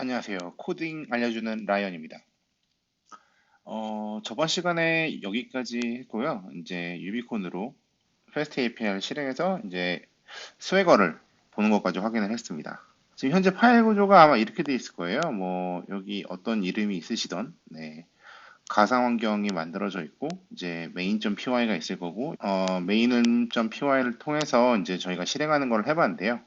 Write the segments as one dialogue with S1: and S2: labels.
S1: 안녕하세요. 코딩 알려주는 라이언입니다. 저번 시간에 여기까지 했고요. 이제 유비콘으로 패스트 API를 실행해서 이제 스웨거를 보는 것까지 확인을 했습니다. 지금 현재 파일 구조가 아마 이렇게 돼 있을 거예요. 뭐 여기 어떤 이름이 있으시던 네, 가상 환경이 만들어져 있고 이제 main.py가 있을 거고 main.py를 통해서 이제 저희가 실행하는 걸 해봤는데요.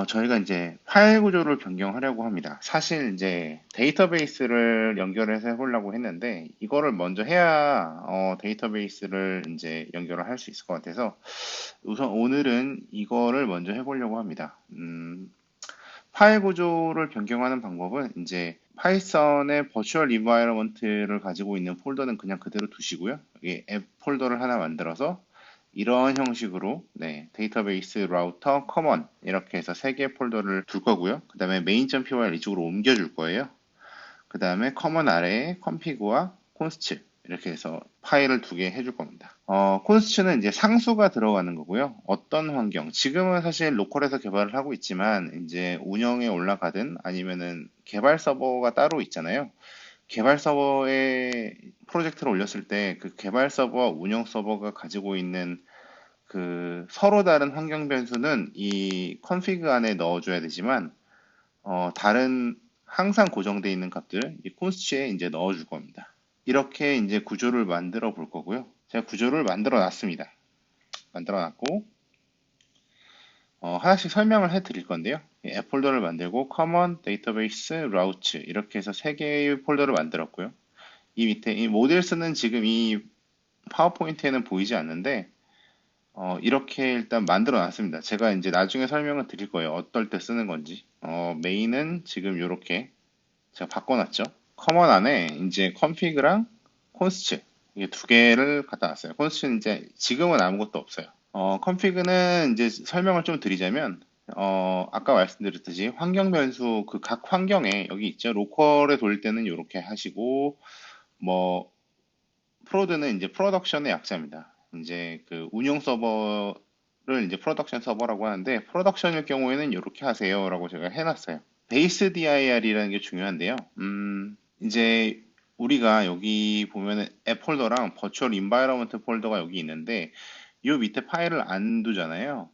S1: 저희가 이제 파일 구조를 변경하려고 합니다. 사실 이제 데이터베이스를 연결해서 해보려고 했는데, 이거를 먼저 해야, 데이터베이스를 이제 연결을 할 수 있을 것 같아서, 우선 오늘은 이거를 먼저 해보려고 합니다. 파일 구조를 변경하는 방법은 이제 파이썬의 버추얼 인바이러먼트를 가지고 있는 폴더는 그냥 그대로 두시고요. 여기 앱 폴더를 하나 만들어서 이런 형식으로 네, 데이터베이스 라우터 커먼 이렇게 해서 세 개의 폴더를 둘 거고요. 그 다음에 main.py 이쪽으로 옮겨줄 거예요. 그 다음에 커먼 아래에 config와 const 이렇게 해서 파일을 두 개 해줄 겁니다. const는 이제 상수가 들어가는 거고요. 어떤 환경, 지금은 사실 로컬에서 개발을 하고 있지만 이제 운영에 올라가든 아니면은 개발 서버가 따로 있잖아요. 개발 서버에 프로젝트를 올렸을 때 그 개발 서버와 운영 서버가 가지고 있는 그 서로 다른 환경 변수는 이 config 안에 넣어줘야 되지만 다른 항상 고정되어 있는 값들 이 const에 이제 넣어줄 겁니다. 이렇게 이제 구조를 만들어 볼 거고요. 제가 구조를 만들어 놨습니다. 만들어 놨고 하나씩 설명을 해 드릴 건데요. 앱 폴더를 만들고 common, database, routes 이렇게 해서 세 개의 폴더를 만들었고요. 이 밑에 이 모델스는 지금 이 파워포인트에는 보이지 않는데 이렇게 일단 만들어 놨습니다. 제가 이제 나중에 설명을 드릴 거예요. 어떨 때 쓰는 건지. 메인은 지금 이렇게 제가 바꿔놨죠. 커먼 안에 이제 config랑 const 이게 두 개를 갖다 놨어요. const는 이제 지금은 아무것도 없어요. config는 이제 설명을 좀 드리자면 아까 말씀드렸듯이 환경 변수 그 각 환경에 여기 있죠. 로컬에 돌릴 때는 이렇게 하시고 뭐 프로드는 이제 프로덕션의 약자입니다. 이제 그 운용 서버를 이제 프로덕션 서버라고 하는데 프로덕션일 경우에는 이렇게 하세요라고 제가 해놨어요. 베이스 DIR이라는 게 중요한데요. 이제 우리가 여기 보면은 앱 폴더랑 버추얼 인바이러먼트 폴더가 여기 있는데 이 밑에 파일을 안 두잖아요.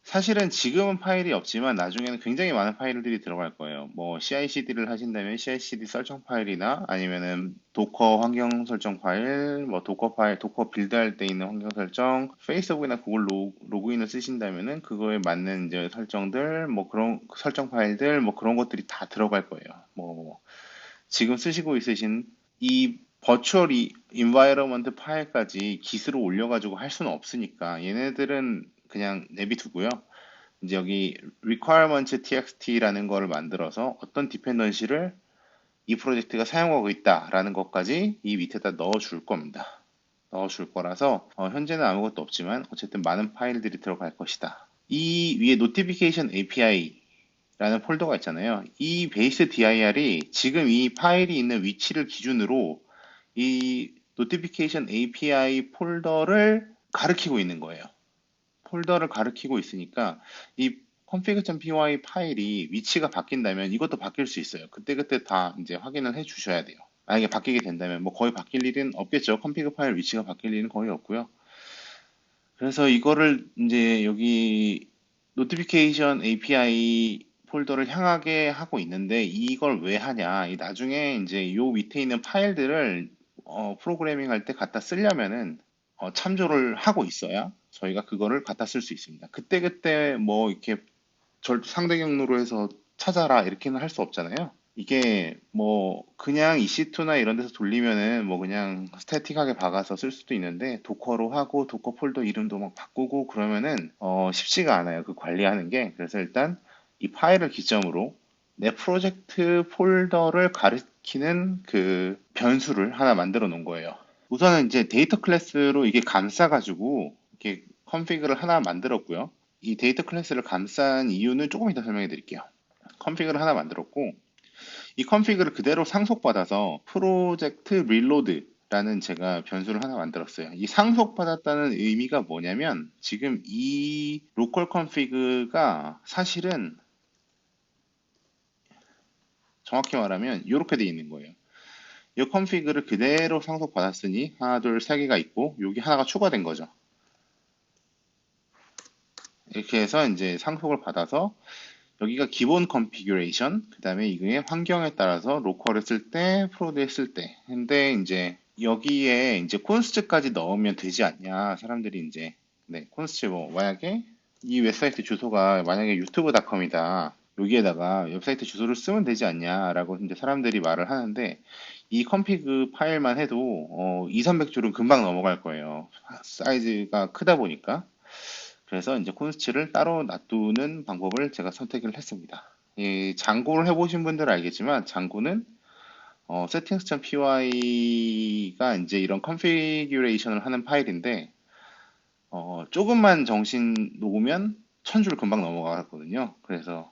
S1: 사실은 지금은 파일이 없지만 나중에는 굉장히 많은 파일들이 들어갈 거예요. 뭐 CI/CD를 하신다면 CI/CD 설정 파일이나 아니면은 도커 환경 설정 파일, 뭐 도커 파일, 도커 빌드할 때 있는 환경 설정, 페이스북이나 구글 로그인을 쓰신다면은 그거에 맞는 이제 설정들, 뭐 그런 설정 파일들, 뭐 그런 것들이 다 들어갈 거예요. 뭐 지금 쓰시고 있으신 이 버추얼 인바이러먼트 파일까지 깃으로 올려가지고 할 수는 없으니까 얘네들은 그냥 내비두고요. 이제 여기 requirements txt라는 거를 만들어서 어떤 디펜던시를 이 프로젝트가 사용하고 있다라는 것까지 이 밑에다 넣어줄 겁니다. 넣어줄 거라서 현재는 아무것도 없지만 어쨌든 많은 파일들이 들어갈 것이다. 이 위에 notification API라는 폴더가 있잖아요. 이 베이스 dir이 지금 이 파일이 있는 위치를 기준으로 이 notification API 폴더를 가리키고 있는 거예요. 폴더를 가리키고 있으니까 이 config.py 파일이 위치가 바뀐다면 이것도 바뀔 수 있어요. 그때그때 다 이제 확인을 해 주셔야 돼요. 만약에 바뀌게 된다면 뭐 거의 바뀔 일은 없겠죠. config 파일 위치가 바뀔 일은 거의 없고요. 그래서 이거를 이제 여기 notification API 폴더를 향하게 하고 있는데 이걸 왜 하냐? 이 나중에 이제 요 밑에 있는 파일들을 프로그래밍 할 때 갖다 쓰려면은 참조를 하고 있어야 저희가 그거를 갖다 쓸 수 있습니다. 그때그때 뭐 이렇게 상대 경로로 해서 찾아라 이렇게는 할 수 없잖아요. 이게 뭐 그냥 EC2나 이런 데서 돌리면은 뭐 그냥 스태틱하게 박아서 쓸 수도 있는데 도커로 하고 도커 폴더 이름도 막 바꾸고 그러면은 쉽지가 않아요. 그 관리하는 게. 그래서 일단 이 파일을 기점으로 내 프로젝트 폴더를 가리키는 그 변수를 하나 만들어 놓은 거예요. 우선은 이제 데이터 클래스로 이게 감싸가지고 이렇게 컨피그를 하나 만들었고요. 이 데이터 클래스를 감싼 이유는 조금 이따 설명해 드릴게요. 컨피그를 하나 만들었고 이 컨피그를 그대로 상속받아서 프로젝트 릴로드라는 제가 변수를 하나 만들었어요. 이 상속받았다는 의미가 뭐냐면 지금 이 로컬 컨피그가 사실은 정확히 말하면 이렇게 돼 있는 거예요. 이 컨피그를 그대로 상속받았으니 하나, 둘, 세 개가 있고 여기 하나가 추가된 거죠. 이렇게 해서 이제 상속을 받아서 여기가 기본 컨피규레이션, 그 다음에 이거의 환경에 따라서 로컬을 쓸 때, 프로드에 쓸 때. 근데 이제 여기에 이제 콘스트까지 넣으면 되지 않냐. 사람들이 이제, 네, 콘스트 뭐, 만약에 이 웹사이트 주소가 만약에 유튜브닷컴이다. 여기에다가 웹사이트 주소를 쓰면 되지 않냐라고 이제 사람들이 말을 하는데 이 컨피그 파일만 해도 2, 300줄은 금방 넘어갈 거예요. 사이즈가 크다 보니까. 그래서 이제 콘스치를 따로 놔두는 방법을 제가 선택을 했습니다. 이 장고를 해보신 분들은 알겠지만 장고는 settings.py가 이제 이런 컨피규레이션을 하는 파일인데 조금만 정신 놓으면 1000줄 금방 넘어가거든요. 그래서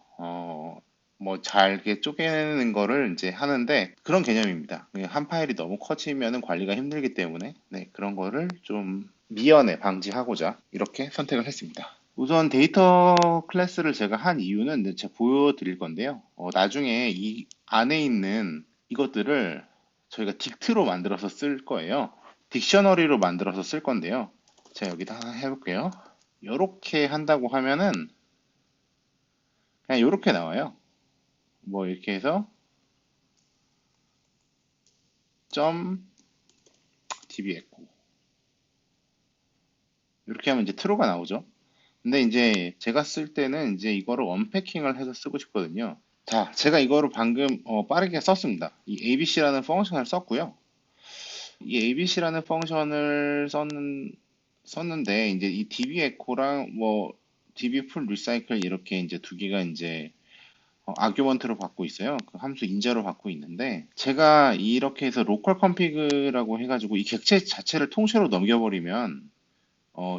S1: 뭐 잘게 쪼개는 거를 이제 하는데 그런 개념입니다. 한 파일이 너무 커지면 관리가 힘들기 때문에 네, 그런 거를 좀 미연에 방지하고자 이렇게 선택을 했습니다. 우선 데이터 클래스를 제가 한 이유는 제가 보여드릴 건데요. 나중에 이 안에 있는 이것들을 저희가 딕트로 만들어서 쓸 거예요. 딕셔너리로 만들어서 쓸 건데요. 자, 여기다 하나 해볼게요. 이렇게 한다고 하면은 그냥 이렇게 나와요. 뭐 이렇게 해서 점 db에코 이렇게 하면 이제 true가 나오죠. 근데 이제 제가 쓸 때는 이제 이거를 언패킹을 해서 쓰고 싶거든요. 자, 제가 이거를 방금 빠르게 썼습니다. 이 abc라는 펑션을 썼고요. 이 abc라는 펑션을 썼는데 이제 이 db에코랑 뭐 db 풀 리사이클 이렇게 이제 두 개가 이제 아규먼트로 받고 있어요. 그 함수 인자로 받고 있는데 제가 이렇게 해서 로컬 컨피그라고 해가지고 이 객체 자체를 통째로 넘겨버리면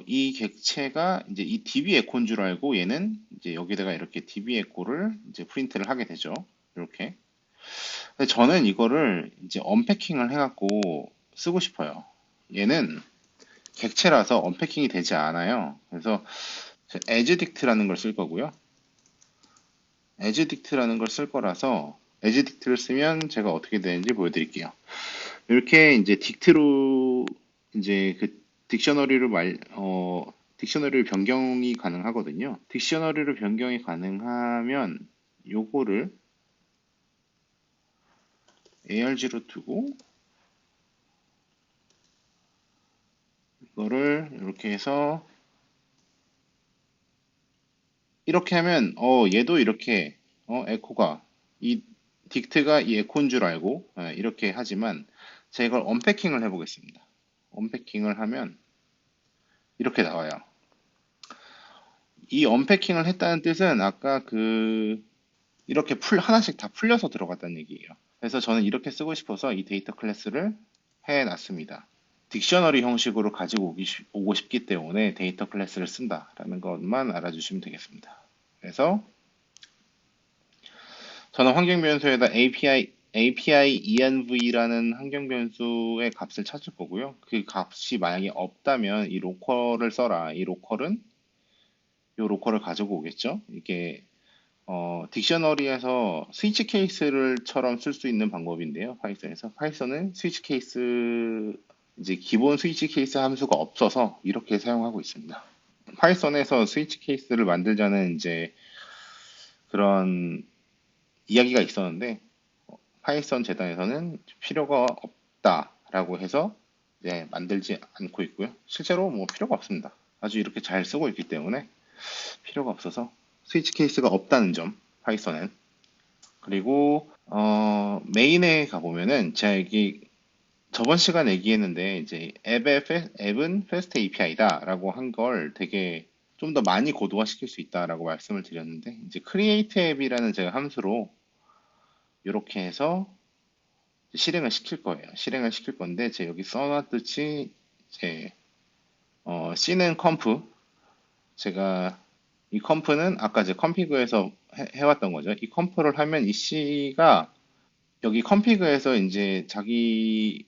S1: 이 객체가 이제 이 db 에코인 줄 알고 얘는 이제 여기다가 이렇게 db 에코를 이제 프린트를 하게 되죠. 이렇게. 근데 저는 이거를 이제 언패킹을 해갖고 쓰고 싶어요. 얘는 객체라서 언패킹이 되지 않아요. 그래서 에즈딕트라는 걸 쓸 거고요. 에즈딕트라는 걸 쓸 거라서 에즈딕트를 쓰면 제가 어떻게 되는지 보여드릴게요. 이렇게 이제 딕트로 이제 그 딕셔너리를 변경이 가능하거든요. 딕셔너리를 변경이 가능하면 요거를 arg로 두고 이거를 이렇게 해서 이렇게 하면 얘도 이렇게 에코가 이 딕트가 이 에코인 줄 알고 이렇게 하지만 제가 이걸 언패킹을 해보겠습니다. 언패킹을 하면 이렇게 나와요. 이 언패킹을 했다는 뜻은 아까 이렇게 하나씩 다 풀려서 들어갔다는 얘기예요. 그래서 저는 이렇게 쓰고 싶어서 이 데이터 클래스를 해놨습니다. 딕셔너리 형식으로 가지고 오고 싶기 때문에 데이터 클래스를 쓴다라는 것만 알아주시면 되겠습니다. 그래서 저는 환경 변수에다 API env라는 환경 변수의 값을 찾을 거고요. 그 값이 만약에 없다면 이 로컬을 써라. 이 로컬을 가지고 오겠죠. 이게 딕셔너리에서 스위치 케이스를처럼 쓸 수 있는 방법인데요. 파이썬은 스위치 케이스 이제 기본 스위치 케이스 함수가 없어서 이렇게 사용하고 있습니다. 파이썬에서 스위치 케이스를 만들자는 이제 그런 이야기가 있었는데 파이썬 재단에서는 필요가 없다라고 해서 이제 만들지 않고 있고요. 실제로 뭐 필요가 없습니다. 아주 이렇게 잘 쓰고 있기 때문에 필요가 없어서 스위치 케이스가 없다는 점, 파이썬은. 그리고 메인에 가보면은 제가 여기 저번 시간에 얘기했는데 이제 앱은 패스트 API다라고 한 걸 되게 좀 더 많이 고도화시킬 수 있다라고 말씀을 드렸는데 이제 create 앱이라는 제가 함수로 이렇게 해서 실행을 시킬 거예요. 실행을 시킬 건데 제가 여기 써놨듯이 이제 C는 컴프 제가 이 컴프는 아까 제 컴피그에서 해왔던 거죠. 이 컴프를 하면 이 C가 여기 컴피그에서 이제 자기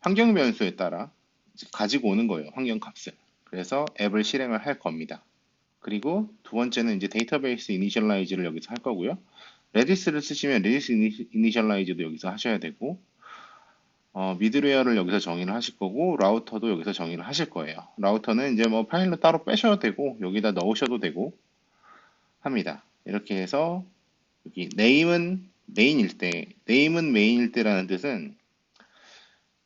S1: 환경 변수에 따라 이제 가지고 오는 거예요. 환경 값을. 그래서 앱을 실행을 할 겁니다. 그리고 두 번째는 이제 데이터베이스 이니셜라이즈를 여기서 할 거고요. 레디스를 쓰시면 레디스 이니셜라이즈도 여기서 하셔야 되고, 미드웨어를 여기서 정의를 하실 거고, 라우터도 여기서 정의를 하실 거예요. 라우터는 이제 뭐 파일로 따로 빼셔도 되고, 여기다 넣으셔도 되고 합니다. 이렇게 해서 여기 네임은 메인일 때라는 뜻은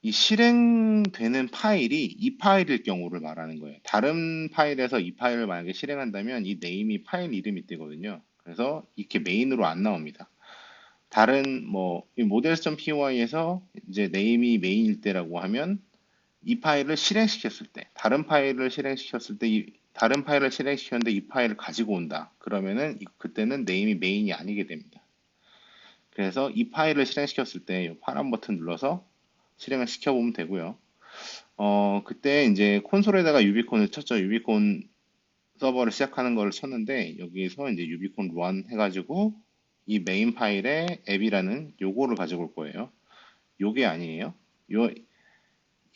S1: 이 실행되는 파일이 이 파일일 경우를 말하는 거예요. 다른 파일에서 이 파일을 만약에 실행한다면 이 네임이 파일 이름이 뜨거든요. 그래서 이렇게 메인으로 안 나옵니다. 다른 뭐 models.py에서 이제 네임이 메인일 때라고 하면 이 파일을 실행시켰을 때, 다른 파일을 실행시켰는데 이 파일을 가지고 온다. 그러면은 그때는 네임이 메인이 아니게 됩니다. 그래서 이 파일을 실행시켰을 때 이 파란 버튼 눌러서 실행을 시켜보면 되고요. 그때 이제 콘솔에다가 유비콘을 쳤죠. 유비콘 서버를 시작하는 걸 쳤는데 여기에서 이제 유비콘 run 해가지고 이 메인 파일에 앱이라는 요거를 가지고 올 거예요. 요게 아니에요. 요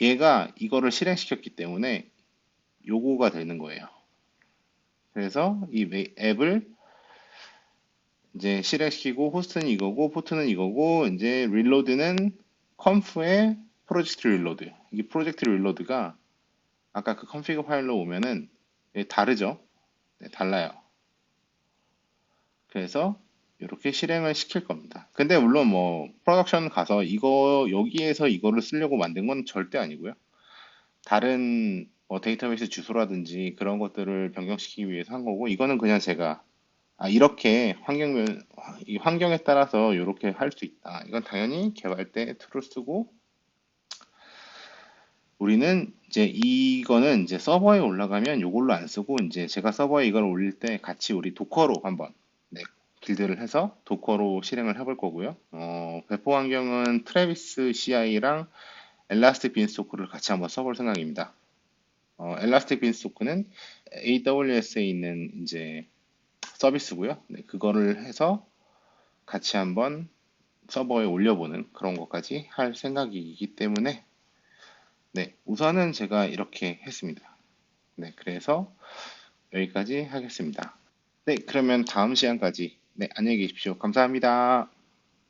S1: 얘가 이거를 실행시켰기 때문에 요거가 되는 거예요. 그래서 이 앱을 이제 실행시키고 호스트는 이거고 포트는 이거고 이제 릴로드는 컴프의 프로젝트 릴로드. 이 프로젝트 릴로드가 아까 그 컨피그 파일로 오면은 다르죠? 네, 달라요. 그래서 이렇게 실행을 시킬 겁니다. 근데 물론 뭐 프로덕션 가서 이거 여기에서 이거를 쓰려고 만든 건 절대 아니고요. 다른 뭐 데이터베이스 주소라든지 그런 것들을 변경시키기 위해서 한 거고 이거는 그냥 제가 이렇게 이 환경에 따라서 이렇게 할 수 있다. 이건 당연히 개발 때 툴을 쓰고 우리는 이제 이거는 이제 서버에 올라가면 이걸로 안 쓰고 이제 제가 서버에 이걸 올릴 때 같이 우리 도커로 한번 네, 길드를 해서 도커로 실행을 해볼 거고요. 배포 환경은 트래비스 CI랑 엘라스틱 빈스토크를 같이 한번 써볼 생각입니다. 엘라스틱 빈스토크는 AWS에 있는 이제 서비스고요. 네, 그거를 해서 같이 한번 서버에 올려보는 그런 것까지 할 생각이기 때문에 네, 우선은 제가 이렇게 했습니다. 네, 그래서 여기까지 하겠습니다. 네, 그러면 다음 시간까지 네, 안녕히 계십시오. 감사합니다.